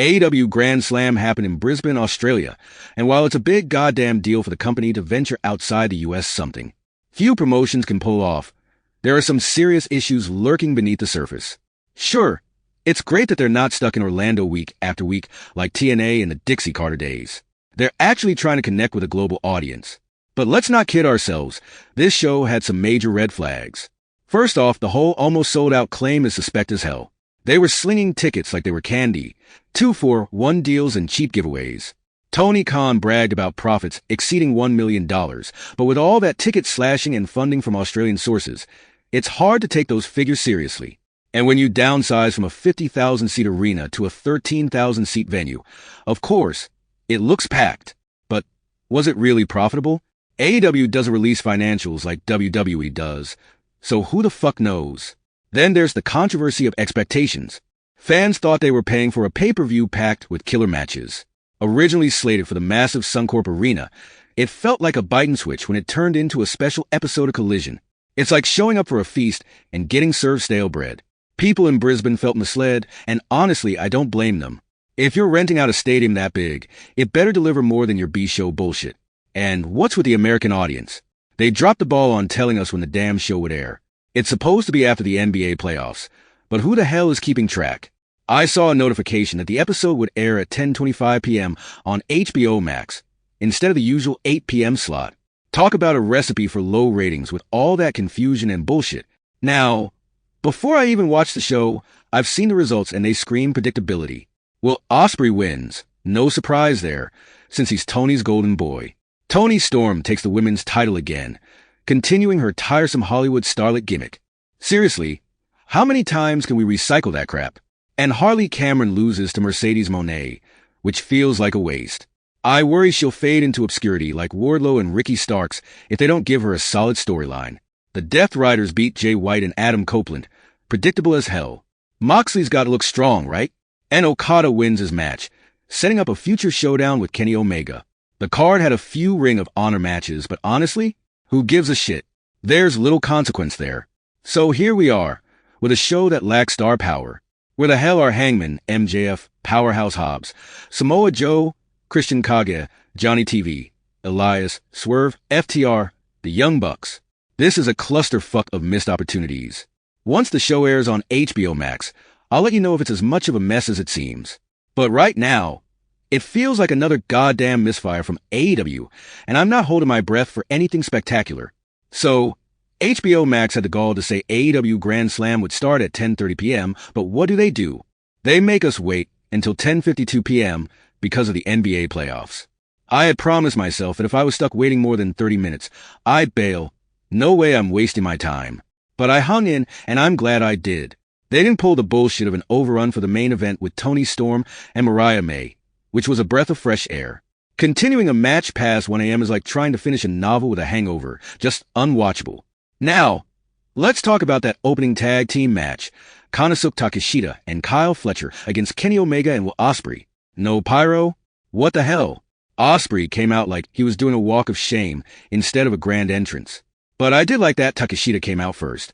AEW Grand Slam happened in Brisbane, Australia, and while it's a big goddamn deal for the company to venture outside the US something few promotions can pull off, there are some serious issues lurking beneath the surface. Sure, it's great that they're not stuck in Orlando week after week like TNA in the Dixie Carter days. They're actually trying to connect with a global audience. But let's not kid ourselves, this show had some major red flags. First off, the whole almost sold-out claim is suspect as hell. They were slinging tickets like they were candy, 2-for-1 deals and cheap giveaways. Tony Khan bragged about profits exceeding $1 million, but with all that ticket slashing and funding from Australian sources, it's hard to take those figures seriously. And when you downsize from a 50,000-seat arena to a 13,000-seat venue, of course, it looks packed. But was it really profitable? AEW doesn't release financials like WWE does, so who the fuck knows? Then there's the controversy of expectations. Fans thought they were paying for a pay-per-view packed with killer matches. Originally slated for the massive Suncorp Arena, it felt like a bite-and-switch when it turned into a special episode of Collision. It's like showing up for a feast and getting served stale bread. People in Brisbane felt misled, and honestly, I don't blame them. If you're renting out a stadium that big, it better deliver more than your B-show bullshit. And what's with the American audience? They dropped the ball on telling us when the damn show would air. It's supposed to be after the NBA playoffs, but who the hell is keeping track? I saw a notification that the episode would air at 10:25 p.m. on HBO Max, instead of the usual 8 p.m. slot. Talk about a recipe for low ratings with all that confusion and bullshit. Now, before I even watched the show, I've seen the results and they scream predictability. Well, Ospreay wins. No surprise there, since he's Tony's golden boy. Toni Storm takes the women's title again, continuing her tiresome Hollywood starlet gimmick. Seriously, how many times can we recycle that crap? And Harley Cameron loses to Mercedes Moné, which feels like a waste. I worry she'll fade into obscurity like Wardlow and Ricky Starks if they don't give her a solid storyline. The Death Riders beat Jay White and Adam Copeland, predictable as hell. Moxley's got to look strong, right? And Okada wins his match, setting up a future showdown with Kenny Omega. The card had a few Ring of Honor matches, but honestly, who gives a shit? There's little consequence there. So here we are, with a show that lacks star power. Where the hell are Hangman, MJF, Powerhouse Hobbs, Samoa Joe, Christian Kage, Johnny TV, Elias, Swerve, FTR, the Young Bucks? This is a clusterfuck of missed opportunities. Once the show airs on HBO Max, I'll let you know if it's as much of a mess as it seems. But right now, it feels like another goddamn misfire from AEW, and I'm not holding my breath for anything spectacular. So, HBO Max had the gall to say AEW Grand Slam would start at 10:30 p.m., but what do? They make us wait until 10:52 p.m. because of the NBA playoffs. I had promised myself that if I was stuck waiting more than 30 minutes, I'd bail. No way I'm wasting my time. But I hung in, and I'm glad I did. They didn't pull the bullshit of an overrun for the main event with Toni Storm and Mariah May, which was a breath of fresh air. Continuing a match past 1 a.m. is like trying to finish a novel with a hangover, just unwatchable. Now, let's talk about that opening tag team match. Konosuke Takeshita and Kyle Fletcher against Kenny Omega and Will Ospreay. No pyro? What the hell? Ospreay came out like he was doing a walk of shame instead of a grand entrance. But I did like that Takeshita came out first.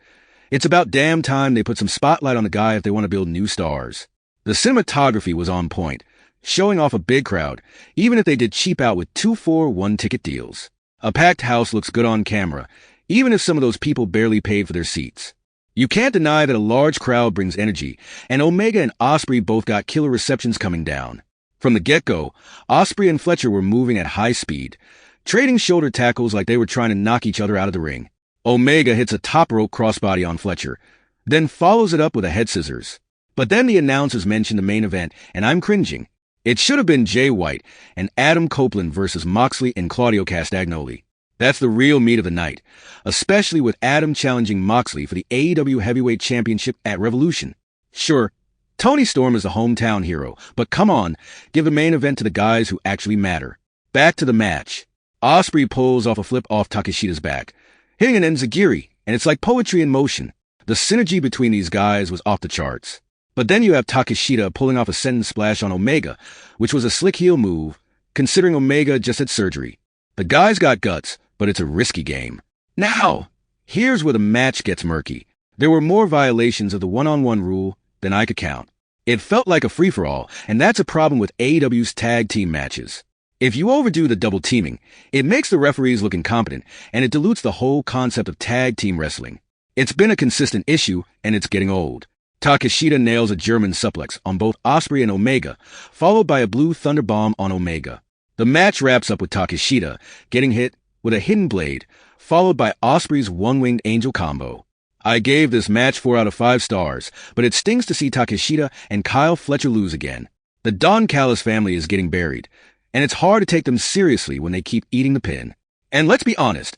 It's about damn time they put some spotlight on the guy if they want to build new stars. The cinematography was on point, showing off a big crowd, even if they did cheap out with 2-for-1 ticket deals. A packed house looks good on camera, even if some of those people barely paid for their seats. You can't deny that a large crowd brings energy, and Omega and Ospreay both got killer receptions coming down. From the get-go, Ospreay and Fletcher were moving at high speed, trading shoulder tackles like they were trying to knock each other out of the ring. Omega hits a top rope crossbody on Fletcher, then follows it up with a head scissors. But then the announcers mentioned the main event, and I'm cringing. It should have been Jay White and Adam Copeland versus Moxley and Claudio Castagnoli. That's the real meat of the night, especially with Adam challenging Moxley for the AEW Heavyweight Championship at Revolution. Sure, Toni Storm is the hometown hero, but come on, give the main event to the guys who actually matter. Back to the match. Ospreay pulls off a flip off Takeshita's back, hitting an enziguri, and it's like poetry in motion. The synergy between these guys was off the charts. But then you have Takeshita pulling off a sentence splash on Omega, which was a slick heel move, considering Omega just had surgery. The guy's got guts, but it's a risky game. Now, here's where the match gets murky. There were more violations of the one-on-one rule than I could count. It felt like a free-for-all, and that's a problem with AEW's tag team matches. If you overdo the double teaming, it makes the referees look incompetent, and it dilutes the whole concept of tag team wrestling. It's been a consistent issue, and it's getting old. Takeshita nails a German suplex on both Ospreay and Omega, followed by a blue thunderbomb on Omega. The match wraps up with Takeshita getting hit with a hidden blade, followed by Ospreay's one-winged angel combo. I gave this match 4 out of 5 stars, but it stings to see Takeshita and Kyle Fletcher lose again. The Don Callis family is getting buried, and it's hard to take them seriously when they keep eating the pin. And let's be honest,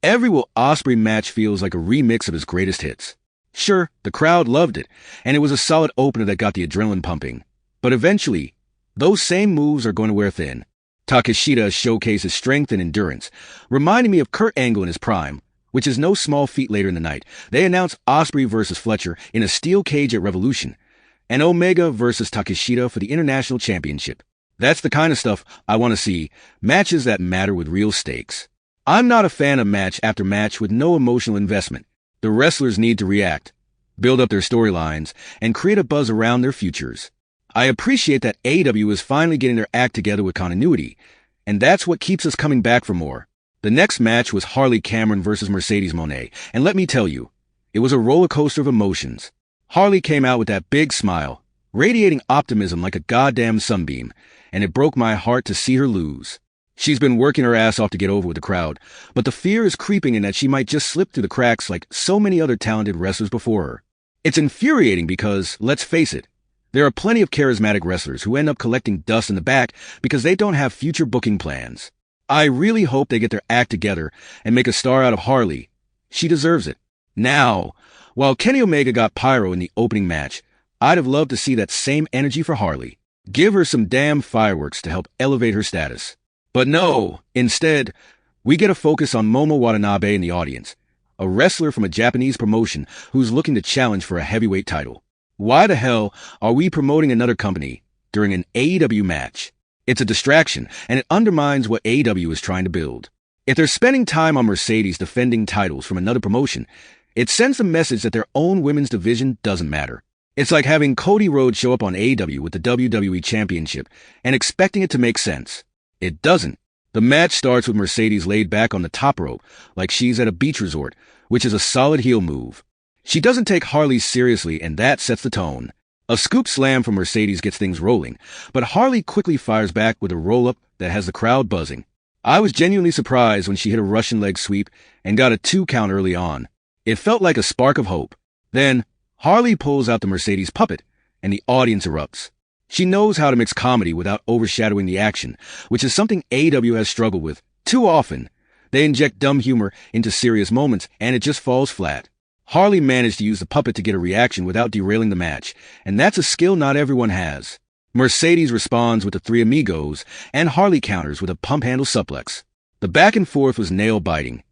every Will Ospreay match feels like a remix of his greatest hits. Sure, the crowd loved it, and it was a solid opener that got the adrenaline pumping. But eventually, those same moves are going to wear thin. Takeshita showcases strength and endurance, reminding me of Kurt Angle in his prime, which is no small feat. Later in the night, they announced Ospreay versus Fletcher in a steel cage at Revolution, and Omega versus Takeshita for the International Championship. That's the kind of stuff I want to see, matches that matter with real stakes. I'm not a fan of match after match with no emotional investment. The wrestlers need to react, build up their storylines, and create a buzz around their futures. I appreciate that AEW is finally getting their act together with continuity, and that's what keeps us coming back for more. The next match was Harley Cameron versus Mercedes Moné, and let me tell you, it was a roller coaster of emotions. Harley came out with that big smile, radiating optimism like a goddamn sunbeam, and it broke my heart to see her lose. She's been working her ass off to get over with the crowd, but the fear is creeping in that she might just slip through the cracks like so many other talented wrestlers before her. It's infuriating because, let's face it, there are plenty of charismatic wrestlers who end up collecting dust in the back because they don't have future booking plans. I really hope they get their act together and make a star out of Harley. She deserves it. Now, while Kenny Omega got pyro in the opening match, I'd have loved to see that same energy for Harley. Give her some damn fireworks to help elevate her status. But no, instead, we get a focus on Momo Watanabe in the audience, a wrestler from a Japanese promotion who's looking to challenge for a heavyweight title. Why the hell are we promoting another company during an AEW match? It's a distraction, and it undermines what AEW is trying to build. If they're spending time on Mercedes defending titles from another promotion, it sends the message that their own women's division doesn't matter. It's like having Cody Rhodes show up on AEW with the WWE Championship and expecting it to make sense. It doesn't. The match starts with Mercedes laid back on the top rope like she's at a beach resort, which is a solid heel move. She doesn't take Harley seriously, and that sets the tone. A scoop slam from Mercedes gets things rolling, but Harley quickly fires back with a roll-up that has the crowd buzzing. I was genuinely surprised when she hit a Russian leg sweep and got a 2 count early on. It felt like a spark of hope. Then, Harley pulls out the Mercedes puppet, and the audience erupts. She knows how to mix comedy without overshadowing the action, which is something AEW has struggled with. Too often, they inject dumb humor into serious moments, and it just falls flat. Harley managed to use the puppet to get a reaction without derailing the match, and that's a skill not everyone has. Mercedes responds with the Three Amigos, and Harley counters with a pump handle suplex. The back and forth was nail-biting.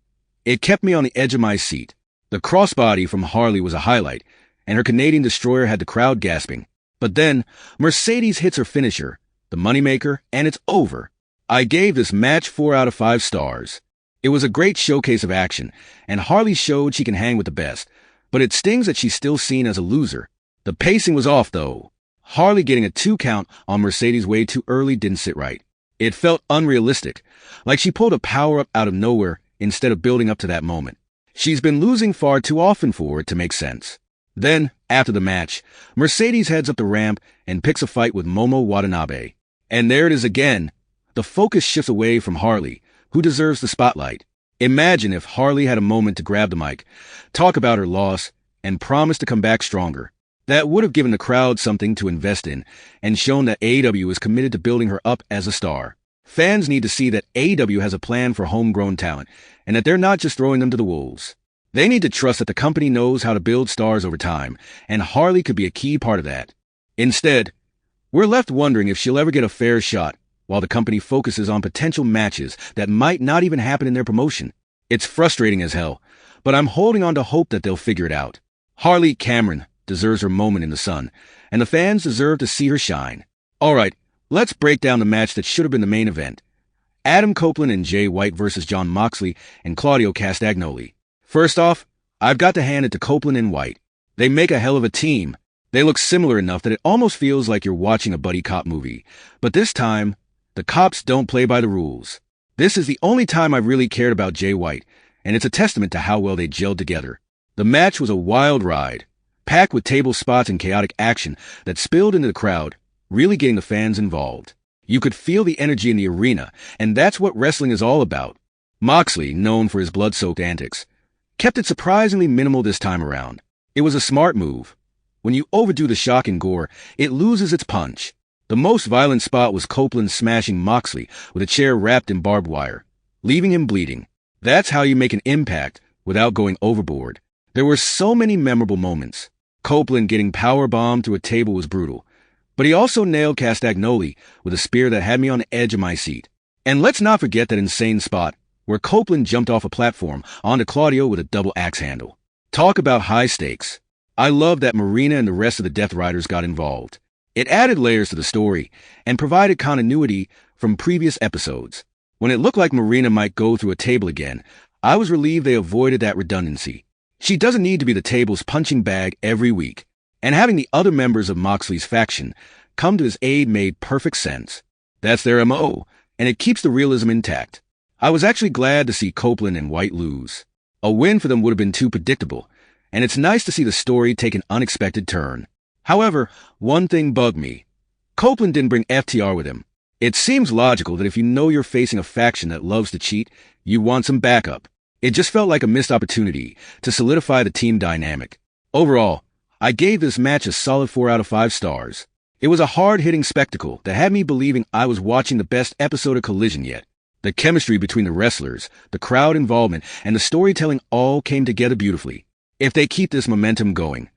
It kept me on the edge of my seat. The crossbody from Harley was a highlight, and her Canadian Destroyer had the crowd gasping. But then, Mercedes hits her finisher, the Moneymaker, and it's over. I gave this match 4 out of 5 stars. It was a great showcase of action, and Harley showed she can hang with the best, but it stings that she's still seen as a loser. The pacing was off, though. Harley getting a 2 count on Mercedes way too early didn't sit right. It felt unrealistic, like she pulled a power-up out of nowhere instead of building up to that moment. She's been losing far too often for it to make sense. Then, after the match, Mercedes heads up the ramp and picks a fight with Momo Watanabe. And there it is again. The focus shifts away from Harley, who deserves the spotlight. Imagine if Harley had a moment to grab the mic, talk about her loss, and promise to come back stronger. That would have given the crowd something to invest in and shown that AEW is committed to building her up as a star. Fans need to see that AEW has a plan for homegrown talent and that they're not just throwing them to the wolves. They need to trust that the company knows how to build stars over time, and Harley could be a key part of that. Instead, we're left wondering if she'll ever get a fair shot while the company focuses on potential matches that might not even happen in their promotion. It's frustrating as hell, but I'm holding on to hope that they'll figure it out. Harley Cameron deserves her moment in the sun, and the fans deserve to see her shine. All right, let's break down the match that should have been the main event. Adam Copeland and Jay White versus Jon Moxley and Claudio Castagnoli. First off, I've got to hand it to Copeland and White. They make a hell of a team. They look similar enough that it almost feels like you're watching a buddy cop movie. But this time, the cops don't play by the rules. This is the only time I've really cared about Jay White, and it's a testament to how well they gelled together. The match was a wild ride, packed with table spots and chaotic action that spilled into the crowd, really getting the fans involved. You could feel the energy in the arena, and that's what wrestling is all about. Moxley, known for his blood-soaked antics, kept it surprisingly minimal this time around. It was a smart move. When you overdo the shock and gore, it loses its punch. The most violent spot was Copeland smashing Moxley with a chair wrapped in barbed wire, leaving him bleeding. That's how you make an impact without going overboard. There were so many memorable moments. Copeland getting powerbombed through a table was brutal, but he also nailed Castagnoli with a spear that had me on the edge of my seat. And let's not forget that insane spot where Copeland jumped off a platform onto Claudio with a double axe handle. Talk about high stakes. I love that Marina and the rest of the Death Riders got involved. It added layers to the story and provided continuity from previous episodes. When it looked like Marina might go through a table again, I was relieved they avoided that redundancy. She doesn't need to be the table's punching bag every week, and having the other members of Moxley's faction come to his aid made perfect sense. That's their MO, and it keeps the realism intact. I was actually glad to see Copeland and White lose. A win for them would have been too predictable, and it's nice to see the story take an unexpected turn. However, one thing bugged me. Copeland didn't bring FTR with him. It seems logical that if you know you're facing a faction that loves to cheat, you want some backup. It just felt like a missed opportunity to solidify the team dynamic. Overall, I gave this match a solid 4 out of 5 stars. It was a hard-hitting spectacle that had me believing I was watching the best episode of Collision yet. The chemistry between the wrestlers, the crowd involvement, and the storytelling all came together beautifully. If they keep this momentum going,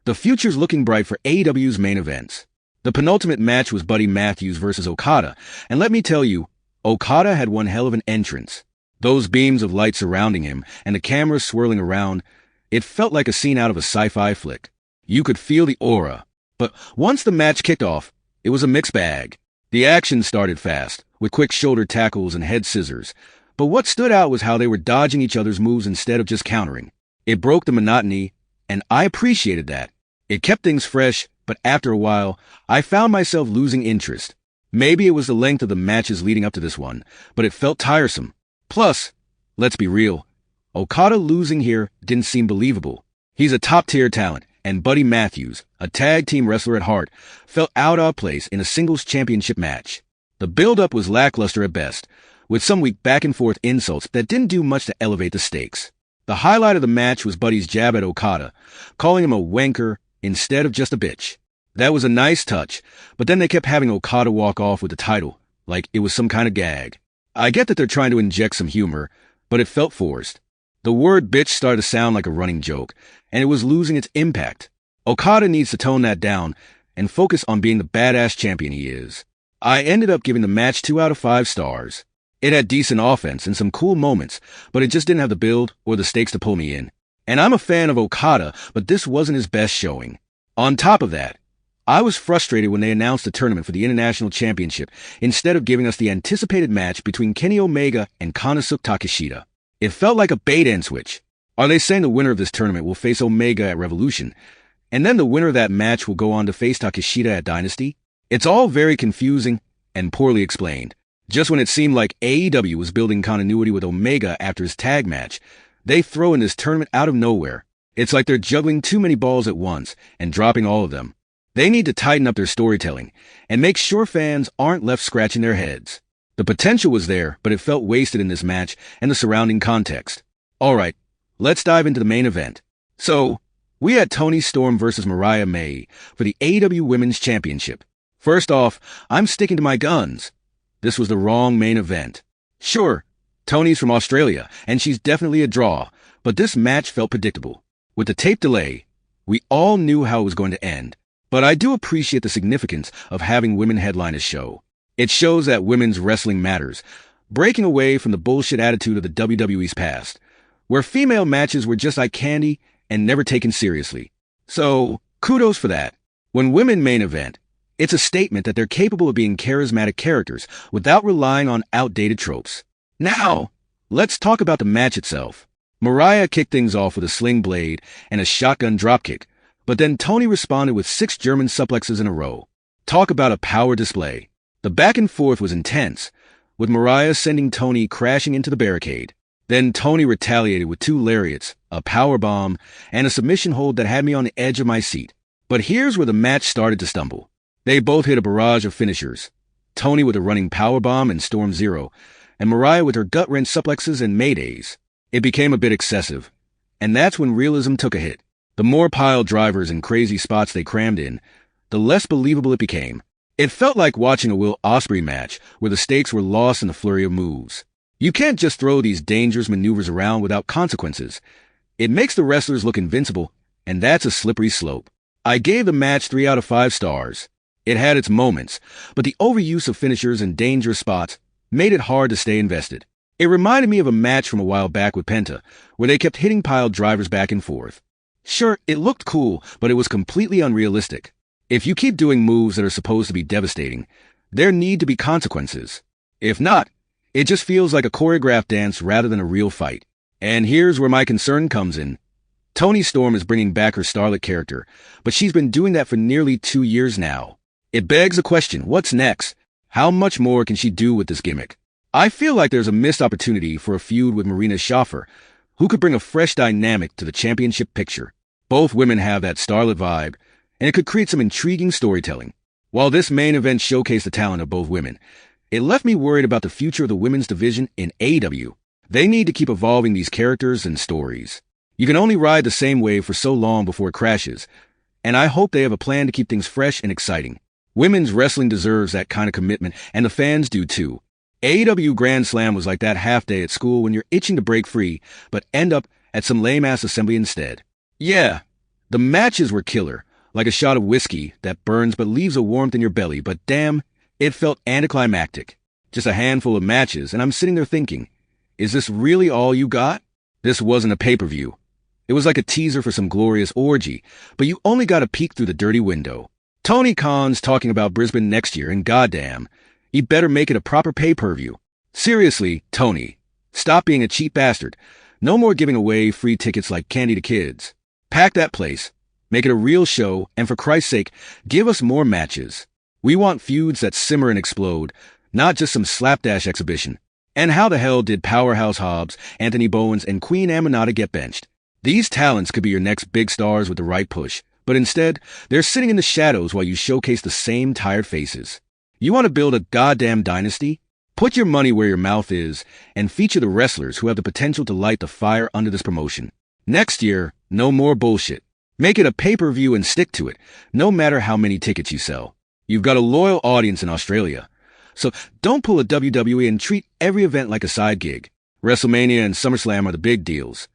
the future's looking bright for AEW's main events. The penultimate match was Buddy Matthews versus Okada, and let me tell you, Okada had one hell of an entrance. Those beams of light surrounding him and the camera swirling around, it felt like a scene out of a sci-fi flick. You could feel the aura. But once the match kicked off, it was a mixed bag. The action started fast, with quick shoulder tackles and head scissors. But what stood out was how they were dodging each other's moves instead of just countering. It broke the monotony, and I appreciated that. It kept things fresh, but after a while, I found myself losing interest. Maybe it was the length of the matches leading up to this one, but it felt tiresome. Plus, let's be real, Okada losing here didn't seem believable. He's a top-tier talent, and Buddy Matthews, a tag team wrestler at heart, felt out of place in a singles championship match. The build-up was lackluster at best, with some weak back-and-forth insults that didn't do much to elevate the stakes. The highlight of the match was Buddy's jab at Okada, calling him a wanker instead of just a bitch. That was a nice touch, but then they kept having Okada walk off with the title, like it was some kind of gag. I get that they're trying to inject some humor, but it felt forced. The word bitch started to sound like a running joke, and it was losing its impact. Okada needs to tone that down and focus on being the badass champion he is. I ended up giving the match 2 out of 5 stars. It had decent offense and some cool moments, but it just didn't have the build or the stakes to pull me in. And I'm a fan of Okada, but this wasn't his best showing. On top of that, I was frustrated when they announced the tournament for the International Championship instead of giving us the anticipated match between Kenny Omega and Konosuke Takeshita. It felt like a bait-and-switch. Are they saying the winner of this tournament will face Omega at Revolution, and then the winner of that match will go on to face Takeshita at Dynasty? It's all very confusing and poorly explained. Just when it seemed like AEW was building continuity with Omega after his tag match, they throw in this tournament out of nowhere. It's like they're juggling too many balls at once and dropping all of them. They need to tighten up their storytelling and make sure fans aren't left scratching their heads. The potential was there, but it felt wasted in this match and the surrounding context. Alright, let's dive into the main event. So, we had Toni Storm versus Mariah May for the AEW Women's Championship. First off, I'm sticking to my guns. This was the wrong main event. Sure, Toni's from Australia, and she's definitely a draw, but this match felt predictable. With the tape delay, we all knew how it was going to end. But I do appreciate the significance of having women headline a show. It shows that women's wrestling matters, breaking away from the bullshit attitude of the WWE's past, where female matches were just eye candy and never taken seriously. So, kudos for that. When women main event, it's a statement that they're capable of being charismatic characters without relying on outdated tropes. Now, let's talk about the match itself. Mariah kicked things off with a sling blade and a shotgun dropkick, But then Tony responded with 6 German suplexes in a row. Talk about a power display. The back and forth was intense, with Mariah sending Tony crashing into the barricade. Then Tony retaliated with 2 lariats, a power bomb, and a submission hold that had me on the edge of my seat. But here's where the match started to stumble. They both hit a barrage of finishers. Tony with a running power bomb and Storm Zero, and Mariah with her gut-wrench suplexes and maydays. It became a bit excessive, and that's when realism took a hit. The more pile drivers and crazy spots they crammed in, the less believable it became. It felt like watching a Will Ospreay match where the stakes were lost in the flurry of moves. You can't just throw these dangerous maneuvers around without consequences. It makes the wrestlers look invincible, and that's a slippery slope. I gave the match 3 out of 5 stars. It had its moments, but the overuse of finishers and dangerous spots made it hard to stay invested. It reminded me of a match from a while back with Penta, where they kept hitting pile drivers back and forth. Sure, it looked cool, but it was completely unrealistic. If you keep doing moves that are supposed to be devastating, there need to be consequences. If not, it just feels like a choreographed dance rather than a real fight. And here's where my concern comes in. Toni Storm is bringing back her starlet character, but she's been doing that for nearly 2 years now. It begs the question, what's next? How much more can she do with this gimmick? I feel like there's a missed opportunity for a feud with Marina Shafir, who could bring a fresh dynamic to the championship picture. Both women have that starlet vibe, and it could create some intriguing storytelling. While this main event showcased the talent of both women, it left me worried about the future of the women's division in AEW. They need to keep evolving these characters and stories. You can only ride the same wave for so long before it crashes, and I hope they have a plan to keep things fresh and exciting. Women's wrestling deserves that kind of commitment, and the fans do too. AEW Grand Slam was like that half day at school when you're itching to break free, but end up at some lame-ass assembly instead. Yeah, the matches were killer, like a shot of whiskey that burns but leaves a warmth in your belly, but damn, it felt anticlimactic. Just a handful of matches, and I'm sitting there thinking, is this really all you got? This wasn't a pay-per-view. It was like a teaser for some glorious orgy, but you only got a peek through the dirty window. Tony Khan's talking about Brisbane next year, and goddamn, he better make it a proper pay-per-view. Seriously, Tony, stop being a cheap bastard. No more giving away free tickets like candy to kids. Pack that place, make it a real show, and for Christ's sake, give us more matches. We want feuds that simmer and explode, not just some slapdash exhibition. And how the hell did Powerhouse Hobbs, Anthony Bowens, and Queen Aminata get benched? These talents could be your next big stars with the right push, but instead, they're sitting in the shadows while you showcase the same tired faces. You want to build a goddamn dynasty? Put your money where your mouth is and feature the wrestlers who have the potential to light the fire under this promotion. Next year, no more bullshit. Make it a pay-per-view and stick to it, no matter how many tickets you sell. You've got a loyal audience in Australia, so don't pull a WWE and treat every event like a side gig. WrestleMania and SummerSlam are the big deals,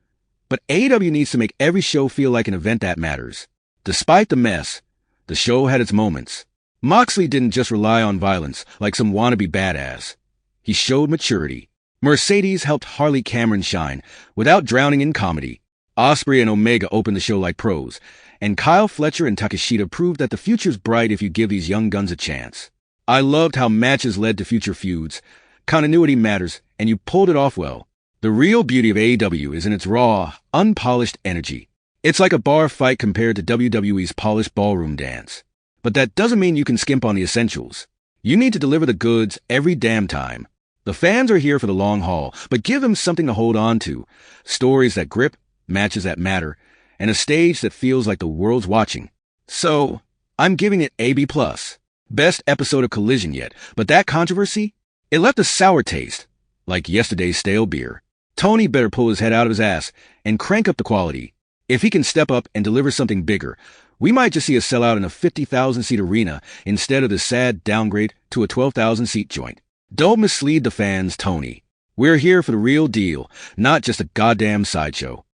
but AEW needs to make every show feel like an event that matters. Despite the mess, the show had its moments. Moxley didn't just rely on violence like some wannabe badass. He showed maturity. Mercedes helped Harley Cameron shine without drowning in comedy. Ospreay and Omega opened the show like pros, and Kyle Fletcher and Takeshita proved that the future's bright if you give these young guns a chance. I loved how matches led to future feuds. Continuity matters, and you pulled it off well. The real beauty of AEW is in its raw, unpolished energy. It's like a bar fight compared to WWE's polished ballroom dance. But that doesn't mean you can skimp on the essentials. You need to deliver the goods every damn time. The fans are here for the long haul, but give them something to hold on to. Stories that grip, matches that matter, and a stage that feels like the world's watching. So, I'm giving it AB+. Best episode of Collision yet, but that controversy? It left a sour taste, like yesterday's stale beer. Tony better pull his head out of his ass and crank up the quality. If he can step up and deliver something bigger, we might just see a sellout in a 50,000-seat arena instead of the sad downgrade to a 12,000-seat joint. Don't mislead the fans, Tony. We're here for the real deal, not just a goddamn sideshow.